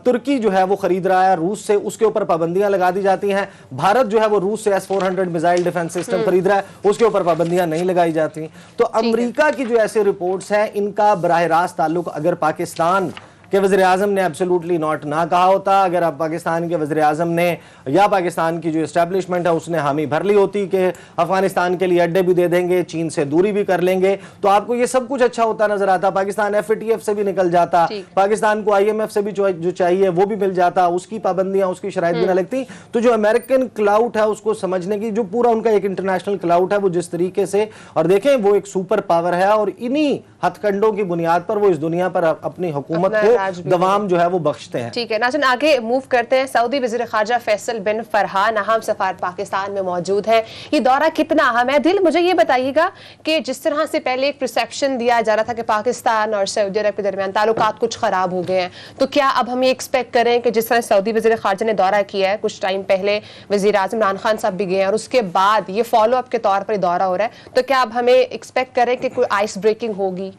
तुर्की जो है वो खरीद रहा है रूस से, उसके ऊपर पाबंदियां लगा दी जाती हैं। भारत जो है वो रूस से S-400 मिसाइल डिफेंस सिस्टम खरीद रहा है, उसके ऊपर पाबंदियां नहीं लगाई जाती। तो अमेरिका की जो ऐसे रिपोर्ट्स हैं इनका बराह रास्त ताल्लुक अगर पाकिस्तान कि वज़ीर आज़म ने एब्सोल्युटली नॉट ना कहा होता, अगर अब पाकिस्तान के वज़ीर आज़म ने या पाकिस्तान की जो इस्टेब्लिशमेंट है उसने हामी भर ली होती कि अफगानिस्तान के लिए अड्डे भी दे देंगे, चीन से दूरी भी कर लेंगे, तो आपको ये सब कुछ अच्छा होता नजर आता। पाकिस्तान FATF से भी निकल जाता, पाकिस्तान को IMF से भी जो चाहिए वो भी मिल जाता, उसकी पाबंदियां उसकी शराइत भी ना लगती। तो जो अमेरिकन क्लाउट है उसको समझने की जो पूरा उनका एक इंटरनेशनल क्लाउट है वो जिस तरीके से, और देखें वो एक सुपर पावर है और इन्हीं हथकंडों की बुनियाद पर वो इस दुनिया पर अपनी हुकूमत को दवाम जो है वो बख्शते हैं। ठीक है नाज़रीन, आगे मूव करते हैं। सऊदी वज़ीर ख़ारजा फैसल बिन फरहान अहम सफ़ार पाकिस्तान में मौजूद है। ये दौरा कितना अहम है? दिल, मुझे ये बताइएगा कि जिस तरह से पहले एक परसेप्शन दिया जा रहा था कि पाकिस्तान और सऊदी अरब के दरमियान ताल्लुकात कुछ ख़राब हो गए हैं, तो क्या अब हम ये एक्सपेक्ट करें कि जिस तरह सऊदी वज़ीर ख़ारजा ने दौरा किया है, कुछ टाइम पहले वज़ीर आज़म इमरान खान साहब भी गए हैं और उसके बाद ये फॉलो अप के तौर पर दौरा हो रहा है, तो क्या अब हमें एक्सपेक्ट करें कि कोई आइस ब्रेकिंग होगी?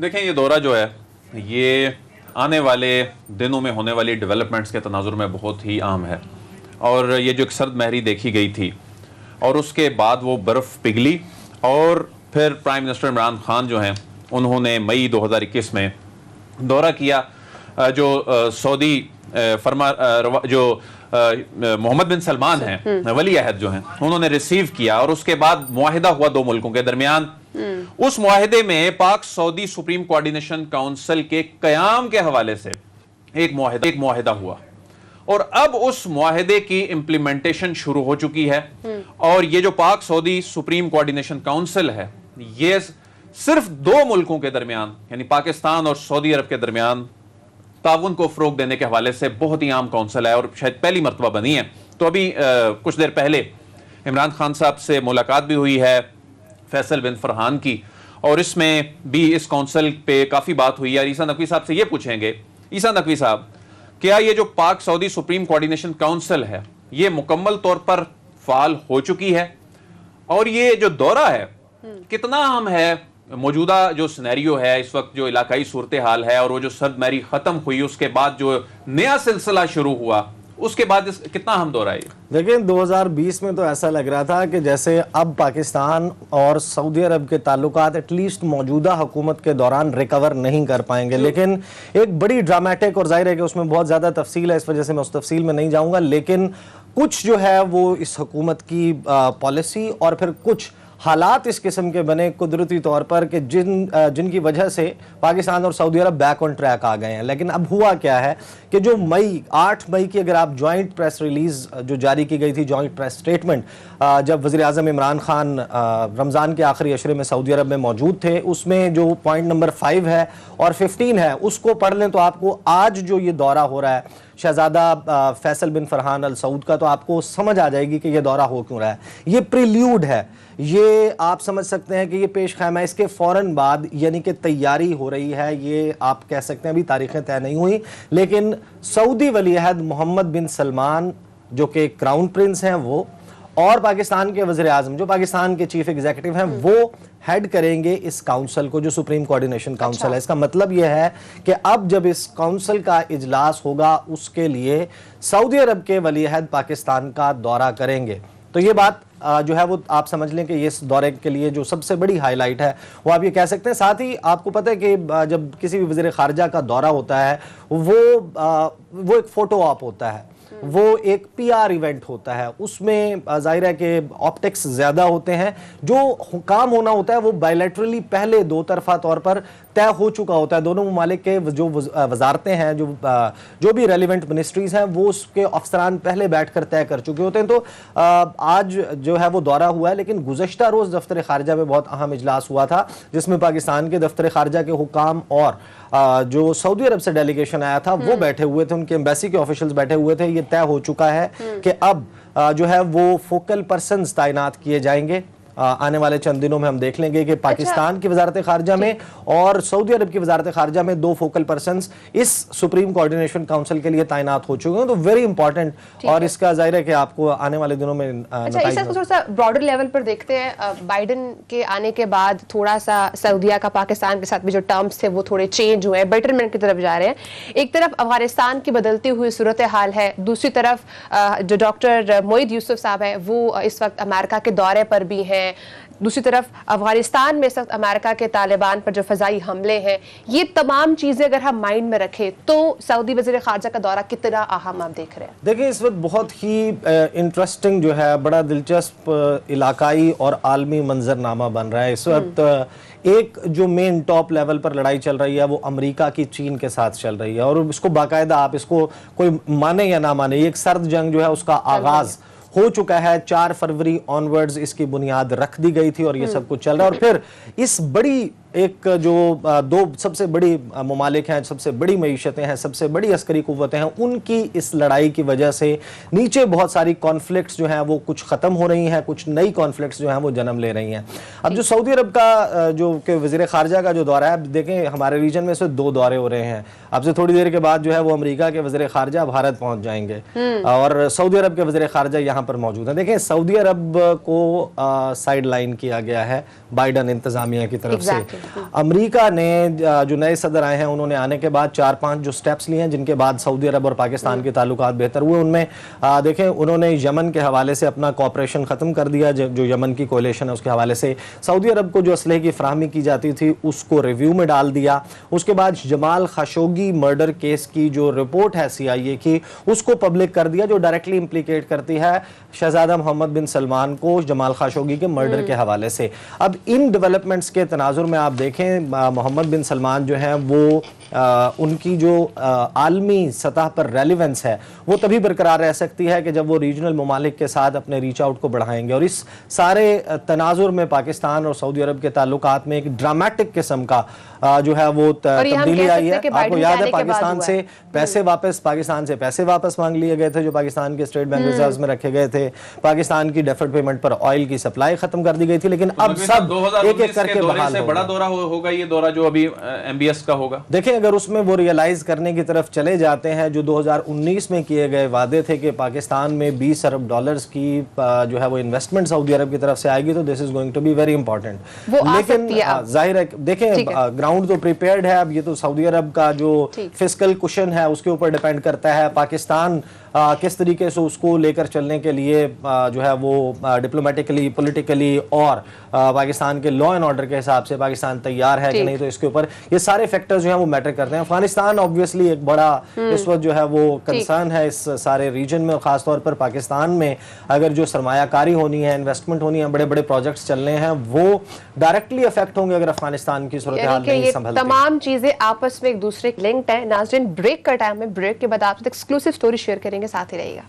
देखें ये दौरा जो है ये आने वाले दिनों में होने वाली डेवलपमेंट्स के तनाजुर में बहुत ही अहम है। और ये जो एक सर्द महरी देखी गई थी और उसके बाद वो बर्फ़ पिघली और फिर प्राइम मिनिस्टर इमरान खान जो हैं उन्होंने मई 2021 में दौरा किया, जो सऊदी जो मोहम्मद बिन सलमान हैं वली अहद जो हैं उन्होंने रिसीव किया और उसके बाद मुआहिदा हुआ दो मुल्कों के दरमियान। उस मुआहिदे में पाक सऊदी सुप्रीम कोऑर्डिनेशन काउंसिल के कयाम के हवाले से एक मुआहिदा हुआ और अब उस मुआहिदे की इंप्लीमेंटेशन शुरू हो चुकी है। और ये जो पाक सऊदी सुप्रीम कोऑर्डिनेशन काउंसिल है ये सिर्फ दो मुल्कों के दरमियान यानी पाकिस्तान और सऊदी अरब के दरमियान ताउन को फरोग देने के हवाले से बहुत ही आम काउंसिल है और शायद पहली मरतबा बनी है। तो अभी कुछ देर पहले इमरान खान साहब से मुलाकात भी हुई है फैसल बिन फरहान की, और इसमें भी इस काउंसिल पे काफ़ी बात हुई है। ईसा नकवी साहब से ये पूछेंगे, ईसा नकवी साहब, क्या ये जो पाक सऊदी सुप्रीम कोऑर्डिनेशन काउंसिल है ये मुकम्मल तौर पर फाल हो चुकी है, और ये जो दौरा है कितना अहम है? मौजूदा जो सिनेरियो है इस वक्त, जो इलाकाई सूरत हाल है, और वो जो सर्द मैरी ख़त्म हुई उसके बाद जो नया सिलसिला शुरू हुआ, उसके बाद कितना अहम दौरा है? देखिए 2020 में तो ऐसा लग रहा था कि जैसे अब पाकिस्तान और सऊदी अरब के ताल्लुकात एटलीस्ट मौजूदा हुकूमत के दौरान रिकवर नहीं कर पाएंगे, लेकिन एक बड़ी ड्रामेटिक, और जाहिर है कि उसमें बहुत ज़्यादा तफसील है, इस वजह से मैं उस तफसील में नहीं जाऊँगा, लेकिन कुछ जो है वो इस हुकूमत की पॉलिसी और फिर कुछ हालात इस किस्म के बने कुदरती तौर पर कि जिनकी वजह से पाकिस्तान और सऊदी अरब बैक ऑन ट्रैक आ गए हैं। लेकिन अब हुआ क्या है कि जो 8 मई की अगर आप जॉइंट प्रेस रिलीज़ जो जारी की गई थी, जॉइंट प्रेस स्टेटमेंट, जब वज़ीर आज़म इमरान खान रमज़ान के आखिरी अशरे में सऊदी अरब में मौजूद थे, उसमें जो पॉइंट नंबर 5 है और 15 है उसको पढ़ लें तो आपको आज जो ये दौरा हो रहा है शहजादा फैसल बिन फरहान अल सऊद का, तो आपको समझ आ जाएगी कि ये दौरा हो क्यों रहा है। ये प्रील्यूड है, ये आप समझ सकते हैं कि ये पेश ख़ैमा, इसके फ़ौरन बाद यानी कि तैयारी हो रही है। ये आप कह सकते हैं अभी तारीखें तय नहीं हुई, लेकिन सऊदी वली अहद मोहम्मद बिन सलमान जो कि क्राउन प्रिंस हैं वो, और पाकिस्तान के वज़ीर आज़म जो पाकिस्तान के चीफ एग्जीक्यूटिव हैं, वो हेड करेंगे इस काउंसिल को जो सुप्रीम कोऑर्डिनेशन काउंसिल है। इसका मतलब यह है कि अब जब इस काउंसिल का इजलास होगा उसके लिए सऊदी अरब के वली अहद पाकिस्तान का दौरा करेंगे। तो ये बात जो है वो आप समझ लें कि ये इस दौरे के लिए जो सबसे बड़ी हाईलाइट है वो आप ये कह सकते हैं। साथ ही आपको पता है कि जब किसी भी वज़ीर ख़ारजा का दौरा होता है वो एक फ़ोटो ऑप होता है, वो एक PR इवेंट होता है, उसमें जाहिर है कि ऑप्टिक्स ज़्यादा होते हैं, जो काम होना होता है वो बायलैटरली पहले दो तरफा तौर पर तय हो चुका होता है। दोनों ममालिक के जो वजारतें हैं, जो भी रेलिवेंट मिनिस्ट्रीज़ हैं, वो उसके अफसरान पहले बैठ कर तय कर चुके होते हैं। तो आज जो है वो दौरा हुआ है, लेकिन गुज़श्ता रोज़ दफ्तर ख़ारजा में बहुत अहम इजलास हुआ था जिसमें पाकिस्तान के दफ्तर ख़ारजा के हुकाम और जो सऊदी अरब से डेलीगेशन आया था वो बैठे हुए थे, उनके एम्बेसी के ऑफिशियल्स बैठे हुए थे। ये तय हो चुका है कि अब जो है वो फोकल पर्सन्स तैनात किए जाएंगे। आने वाले चंद दिनों में हम देख लेंगे कि पाकिस्तान की वजारत खारजा में और सऊदी अरब की वजारत खारजा में 2 फोकल पर्सन्स इस सुप्रीम कोऑर्डिनेशन काउंसिल के लिए तैनात हो चुके हैं। तो वेरी इंपॉर्टेंट, और इसका जाहिर है कि आपको आने वाले दिनों में अच्छा, थोड़ा सा ब्रॉडर लेवल पर देखते हैं। बाइडन के आने के बाद थोड़ा सा सऊदीया का पाकिस्तान के साथ भी जो टर्म्स थे वो थोड़े चेंज हुए हैं, बेटरमेंट की तरफ जा रहे हैं। एक तरफ अफगानिस्तान की बदलती हुई सूरत हाल है, दूसरी तरफ जो डॉक्टर मोईद यूसुफ साहब है वो इस वक्त अमेरिका के दौरे पर भी हैं। दूसरी तरफ अफगानिस्तान में इस वक्त अमेरिका के तालिबान पर जो फ़ज़ाई हमले हैं, ये तमाम चीज़ें अगर हम माइंड में रखें तो सऊदी वज़ीर ख़ारजा का दौरा कितना अहम आप देख रहे हैं? देखिए इस वक्त बहुत ही इंटरेस्टिंग जो है, बड़ा दिलचस्प इलाकाई और आलमी मंजरनामा बन रहा है। इस वक्त एक जो मेन टॉप लेवल पर लड़ाई चल रही है वो अमेरिका की चीन के साथ चल रही है, और इसको बाकायदा आप इसको कोई माने या ना माने, एक सर्द जंग जो है उसका आगाज हो चुका है। 4 फरवरी ऑनवर्ड्स इसकी बुनियाद रख दी गई थी और ये सब कुछ चल रहा है। और फिर इस बड़ी एक जो 2 सबसे बड़ी ममालिक हैं, सबसे बड़ी मईशतें हैं, सबसे बड़ी अस्करी कुव्वतें हैं, उनकी इस लड़ाई की वजह से नीचे बहुत सारी कॉन्फ्लिक्ट्स जो हैं वो कुछ ख़त्म हो रही हैं, कुछ नई कॉन्फ्लिक्ट्स जो हैं वो जन्म ले रही हैं। अब जो सऊदी अरब का जो कि वज़ीर ख़ारजा का जो दौरा है, देखें हमारे रीजन में से 2 दौरे हो रहे हैं। अब से थोड़ी देर के बाद जो है वो अमेरिका के वज़ीर ख़ारजा भारत पहुँच जाएंगे और सऊदी अरब के वज़ीर ख़ारजा यहाँ पर मौजूद हैं। देखें सऊदी अरब को साइड लाइन किया गया है बाइडन इंतज़ामिया की तरफ से। अमेरिका ने जो नए सदर आए हैं उन्होंने आने के बाद 4-5 जो स्टेप्स लिए हैं जिनके बाद सऊदी अरब और पाकिस्तान के ताल्लुकात बेहतर हुए। उनमें देखें उन्होंने यमन के हवाले से अपना कॉपरेशन ख़त्म कर दिया, जो यमन की कोलिशन है उसके हवाले से सऊदी अरब को जो असलहे की फराहमी की जाती थी उसको रिव्यू में डाल दिया। उसके बाद जमाल खशोगी मर्डर केस की जो रिपोर्ट है CIA की उसको पब्लिक कर दिया, जो डायरेक्टली इम्प्लीकेट करती है शहजादा मोहम्मद बिन सलमान को जमाल खशोगी के मर्डर के हवाले से। अब इन डेवलपमेंट्स के तनाजुर में आप आप देखें मोहम्मद बिन सलमान जो हैं वो उनकी जो आलमी सतह पर रेलिवेंस है वो तभी बरकरार रह सकती है कि जब वो रीजनल ममालिक के साथ अपने रीच आउट को बढ़ाएंगे, और इस सारे तनाजुर में पाकिस्तान और सऊदी अरब के ताल्लुकात में एक ड्रामेटिक किस्म का जो है वो तब्दीली आई है। आपको याद है पाकिस्तान से पैसे वापस मांग लिए गए थे जो पाकिस्तान के स्टेट बैंक रिजर्व्स में रखे गए थे, पाकिस्तान की डेफर्ड पेमेंट पर ऑयल की सप्लाई खत्म कर दी गई थी, लेकिन अब सब एक एक करके बहाल से बड़ा दौरा होगा ये दौरा जो अभी MBS का होगा। देखिए अगर उसमें वो रियलाइज करने की तरफ चले जाते हैं जो 2019 में किए गए वादे थे कि पाकिस्तान में 20 अरब डॉलर्स की जो है वो इन्वेस्टमेंट सऊदी अरब की तरफ से आएगी, तो this is going to be very important. लेकिन जाहिर है देखें ग्राउंड तो प्रिपेयर्ड है, अब ये तो सऊदी अरब का जो फिस्कल कुशन है उसके ऊपर डिपेंड करता है। पाकिस्तान किस तरीके से उसको लेकर चलने के लिए जो है वो डिप्लोमेटिकली, पॉलिटिकली और पाकिस्तान के लॉ एंड ऑर्डर के हिसाब से पाकिस्तान तैयार है कि नहीं, तो इसके ऊपर ये सारे फैक्टर्स जो हैं वो मैटर करते हैं। अफगानिस्तान ऑब्वियसली एक बड़ा इस वक्त जो है वो कंसर्न है इस सारे रीजन में, और खासतौर पर पाकिस्तान में अगर जो सरमायाकारी होनी है, इन्वेस्टमेंट होनी है, बड़े बड़े प्रोजेक्ट्स चलने हैं, वो डायरेक्टली अफेक्ट होंगे अगर अफगानिस्तान की सूरत हाल नहीं संभलती। तमाम चीजें आपस में एक दूसरे लिंक्ड है। नाज़रीन ब्रेक का टाइम है, ब्रेक के बाद आपसे एक्सक्लूसिव स्टोरी शेयर करेंगे, साथ ही रहिएगा।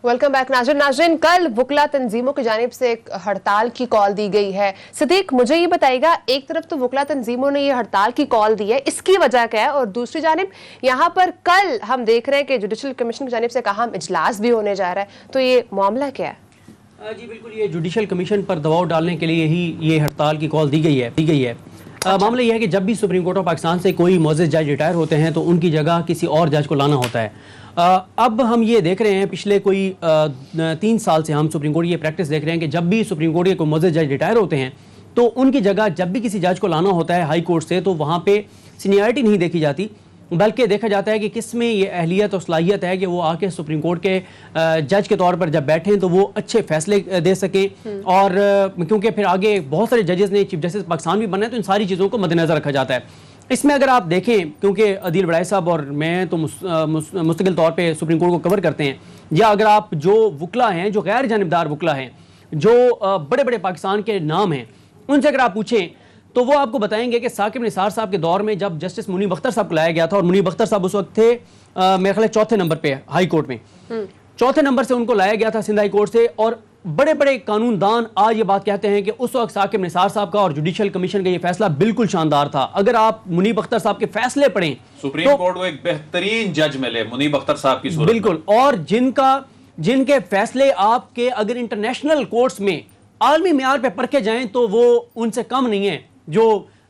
वेलकम बैक नाज़रीन, कल वुकला तंजीमों की जानिब से एक हड़ताल की कॉल दी गई है। सिद्दीक मुझे ये बताइएगा, एक तरफ तो वुकला तंजीमों ने ये हड़ताल की कॉल दी है, इसकी वजह क्या है, और दूसरी जानिब यहाँ पर कल हम देख रहे हैं कि जुडिशल कमीशन की जानिब से कहा इजलास भी होने जा रहा है, तो ये मामला क्या है? जी बिल्कुल, ये जुडिशल कमीशन पर दबाव डालने के लिए ही ये हड़ताल की कॉल दी गई है। मामला ये है कि जब भी सुप्रीम कोर्ट ऑफ पाकिस्तान से कोई मोअज़्ज़ज़ जज रिटायर होते हैं तो उनकी जगह किसी और जज को लाना होता है। अब हम ये देख रहे हैं पिछले कोई 3 साल से हम सुप्रीम कोर्ट की ये प्रैक्टिस देख रहे हैं कि जब भी सुप्रीम कोर्ट के कोई मोअज़्ज़ज़ जज रिटायर होते हैं तो उनकी जगह जब भी किसी जज को लाना होता है हाई कोर्ट से, तो वहाँ पे सीनियरिटी नहीं देखी जाती, बल्कि देखा जाता है कि किस में ये अहलियत और सलाहियत है कि वो आके सुप्रीम कोर्ट के जज के तौर पर जब बैठें तो वो अच्छे फैसले दे सकें। और क्योंकि फिर आगे बहुत सारे जजेस ने चीफ जस्टिस पाकिस्तान भी बनना है, तो इन सारी चीज़ों को मद्देनज़र रखा जाता है। इसमें अगर आप देखें, क्योंकि अदील बड़ाई साहब और मैं तो मुस्तकिल तौर पे सुप्रीम कोर्ट को कवर करते हैं, या अगर आप जो वुकला हैं, जो गैर जानिबदार वुकला हैं, जो बड़े बड़े पाकिस्तान के नाम हैं, उनसे अगर आप पूछें तो वो आपको बताएंगे कि साकिब निसार साहब के दौर में जब जस्टिस मुनीब अख्तर साहब को लाया गया था, और मुनीब अख्तर साहब उस वक्त थे मेरे ख्याल 4थे नंबर पे हाई कोर्ट में, 4थे नंबर से उनको लाया गया था सिंध हाई कोर्ट से, और बड़े बड़े कानूनदान आज ये बात कहते हैं कि उस वक्त साकिब निसार साहब का और जुडिशल कमीशन का ये फैसला बिल्कुल शानदार था। अगर आप मुनीब अख्तर साहब के फैसले पढ़ें, सुप्रीम कोर्ट को एक बेहतरीन जज मिले मुनीब अख्तर साहब की सूरत बिल्कुल, और जिनके फैसले आपके अगर इंटरनेशनल कोर्ट्स में आलमी मेयार पे परखे जाएं तो वो उनसे कम नहीं है। जो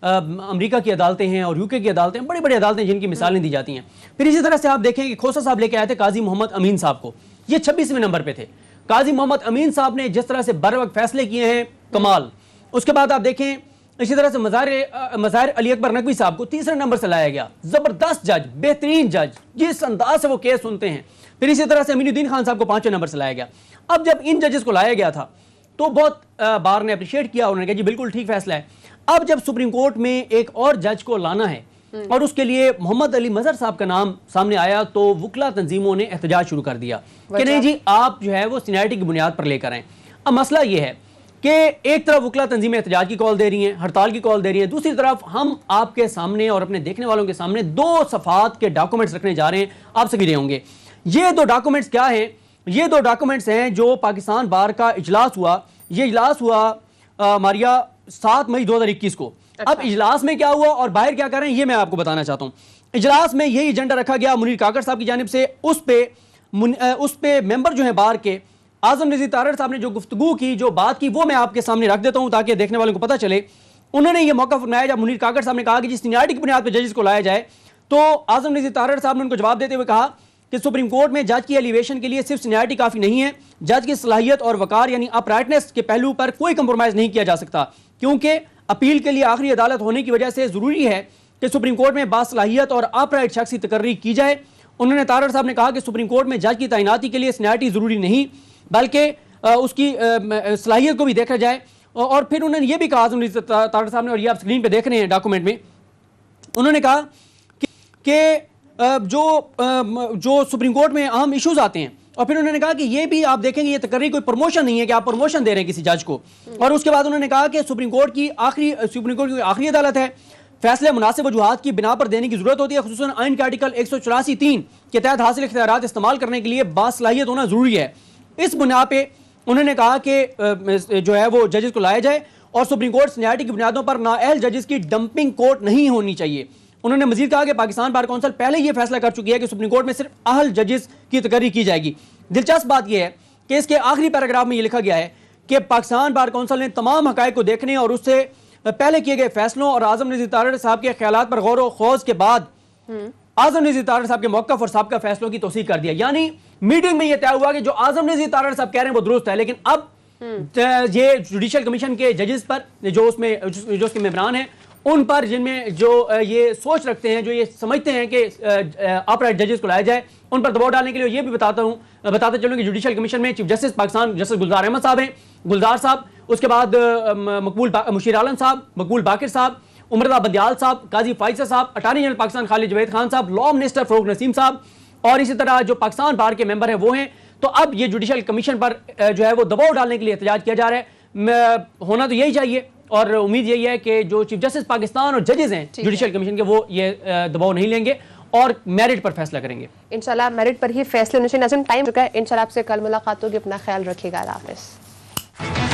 अमेरिका की अदालतें हैं और यूके की अदालतें, बड़ी बड़ी अदालतें जिनकी मिसालें दी जाती हैं। फिर इसी तरह से आप देखें कि खोसा साहब लेके आए थे काजी मोहम्मद अमीन साहब को, ये 26वें नंबर पे थे। काजी मोहम्मद अमीन साहब ने जिस तरह से बर वक्त फैसले किए हैं, कमाल। उसके बाद आप देखें इसी तरह से मज़ाहिर अली अकबर नकवी साहब को 3रे नंबर से लाया गया, जबरदस्त जज, बेहतरीन जज, जिस अंदाज से वो केस सुनते हैं। फिर इसी तरह से अमीनुद्दीन खान साहब को 5वें नंबर से लाया गया। अब जब इन जजेस को लाया गया था तो बहुत बार ने अप्रिशिएट किया, उन्होंने कहा जी बिल्कुल ठीक फैसला है। अब जब सुप्रीम कोर्ट में एक और जज को लाना है और उसके लिए मोहम्मद अली मजहर साहब का नाम सामने आया, तो वुकला तंजीमों ने एहतजाज शुरू कर दिया कि नहीं जी आप जो है वो सीनियरिटी की बुनियाद पर लेकर आए। अब मसला ये है कि एक तरफ वुकला तंजीमें एहतजाज की कॉल दे रही हैं, हड़ताल की कॉल दे रही हैं, दूसरी तरफ हम आपके सामने और अपने देखने वालों के सामने 2 सफ़ात के डॉक्यूमेंट्स रखने जा रहे हैं, आप सभी रहे होंगे। ये 2 डॉक्यूमेंट्स क्या हैं? ये 2 डॉक्यूमेंट्स हैं जो पाकिस्तान बार का इजलास हुआ, ये इजलास हुआ मारिया 7 मई 2021 को। अब इजलास में क्या हुआ और बाहर क्या कर रहे हैं ये मैं आपको बताना चाहता हूं। इजलास में यही एजेंडा रखा गया मुनीर काकड़ साहब की जानिब से, उस पे मेंबर जो है बार के आजम नज़ीर तारड़ साहब ने जो गुफ्तगू की, जो बात की, वो मैं आपके सामने रख देता हूं ताकि देखने वालों को पता चले। उन्होंने ये मौका फरमाया जब मुनीर काकड़ साहब ने कहा कि जिस सीनियरिटी की बुनियाद पर जजेस को लाया जाए, तो आजम नज़ीर तारड़ साहब ने उनको जवाब देते हुए कहा कि सुप्रीम कोर्ट में जज की एलिवेशन के लिए सिर्फ सीनियरिटी काफ़ी नहीं है, जज की सलाहियत और वकार यानी अपराइटनेस के पहलू पर कोई कंप्रोमाइज़ नहीं किया जा सकता, क्योंकि अपील के लिए आखिरी अदालत होने की वजह से ज़रूरी है कि सुप्रीम कोर्ट में बासलाहियत और अपराइट शख्स की तकर्री की जाए। उन्होंने तारड़ साहब ने कहा कि सुप्रीम कोर्ट में जज की तैनाती के लिए सीनियरिटी ज़रूरी नहीं बल्कि उसकी सलाहियत को भी देखा जाए। और फिर उन्होंने ये भी कहा आजम तारड़ साहब ने, और ये आप स्क्रीन पर देख रहे हैं डॉक्यूमेंट में, उन्होंने कहा कि जो सुप्रीम कोर्ट में अहम इश्यूज आते हैं, और फिर उन्होंने कहा कि ये भी आप देखेंगे ये तकरीर कोई प्रमोशन नहीं है कि आप प्रमोशन दे रहे हैं किसी जज को। और उसके बाद उन्होंने कहा कि सुप्रीम कोर्ट की आखिरी अदालत है, फैसले मुनासिब वजूहात की बिना पर देने की जरूरत होती है, खुसूसन आइन के आर्टिकल 184(3) के तहत हासिल इख्तियारात इस्तेमाल करने के लिए बासलाहियत होना जरूरी है। इस बुनियाद पे उन्होंने कहा कि जो है वो जजेस को लाया जाए और सुप्रीम कोर्ट सीनियरिटी की बुनियादों पर नाअहल जजेस की डंपिंग कोर्ट नहीं होनी चाहिए। उन्होंने मजीद कहा कि पाकिस्तान बार कौंसिल पहले ये फैसला कर चुकी है कि सुप्रीम कोर्ट में सिर्फ अहल जजेस की तकरीर की जाएगी। दिलचस्प बात यह है कि इसके आखिरी पैराग्राफ में ये लिखा गया है कि पाकिस्तान बार कौंसिल ने तमाम हकायक को देखने और उससे पहले किए गए फैसलों और आजम नज़ीर तारड़ साहब के ख्यालात पर गौर व खौज के बाद आजम नज़ीर तारड़ साहब के मौक़िफ़ और साबिक़ा फैसलों की तौसीक़ कर दिया। यानी मीटिंग में यह तय हुआ कि जो आजम नज़ीर तारड़ साहब कह रहे हैं वो दुरुस्त है, लेकिन अब ये जुडिशल कमीशन के जजेस पर जो उसके मेंबरान हैं उन पर जिनमें जो ये सोच रखते हैं, जो ये समझते हैं कि अपराइट जजेस को लाया जाए, उन पर दबाव डालने के लिए ये भी बताते चलूँ कि जुडिशल कमीशन में चीफ जस्टिस पाकिस्तान जस्टिस गुलजार अहमद साहब हैं, गुलजार साहब, उसके बाद मुशीर आलम साहब, मकबूल बाकिर साहब, उमरदा बंदियाल साहब, काजी फाइजा साहब, अटार्नी जनरल पाकिस्तान खालिद जवेद खान साहब, लॉ मिनिस्टर फरूक नसीम साहब, और इसी तरह जो पाकिस्तान बार के मेंबर हैं वो हैं। तो अब ये जुडिशल कमीशन पर जो है वो दबाव डालने के लिए एहतजाज किया जा रहा है। होना तो यही चाहिए और उम्मीद यही है कि जो चीफ जस्टिस पाकिस्तान और जजेस हैं जुडिशल कमीशन के वो ये दबाव नहीं लेंगे और मेरिट पर फैसला करेंगे। इंशाल्लाह मेरिट पर ही फैसले होने चाहिए। नाज़रीन, टाइम चुका है, इंशाल्लाह आपसे कल मुलाकात होगी। अपना ख्याल रखिएगा। अल्लाह हाफ़िज़।